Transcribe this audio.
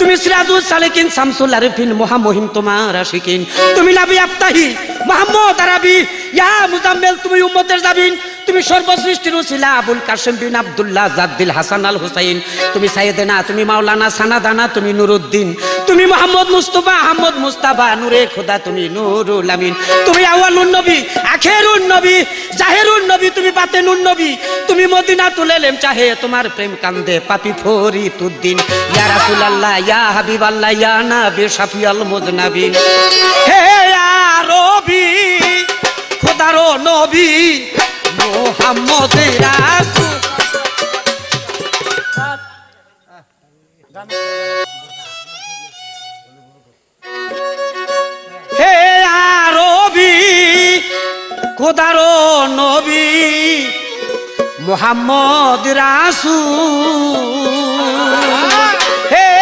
তুমি সিরাজুল সালেকিন শামসুল আরিফিন মহামহিম তোমার আশিকিন, তুমি নবী আফতাহি মুহাম্মদ আরবি ইয়া মুজাম্মিল, তুমি উম্মতের জাবিন, তুমি সর্বসৃষ্টির উসিলা আবুল কাসেম বিন আব্দুল্লাহ জাদ্দিল হাসান আল হুসাইন, তুমি সাইয়েদেনা, তুমি মাওলানা সানাদানা, তুমি নুরুদ্দিন, তুমি মোহাম্মদ মুস্তাফা আহমদ মুস্তাফা নূরে খোদা, তুমি নুরুল আমিন, তুমি আউয়ালুন নবী আখিরুন নবী জাহিরুন নবী, তুমি বাতিনুন নবী, তুমি মদিনাতুল ইলম চাহে তোমার প্রেম কান্দে পাপি ফরিদউদ্দিন, ইয়া রাসূলুল্লাহ ইয়া হাবিবাল্লাহ ইয়া নবী শাফিউল মুযনাবিন। হে আরবি খোদার নবী মোহাম্মদ রাসূল, হে আরবি খোদার নবী মোহাম্মদ রাসূল।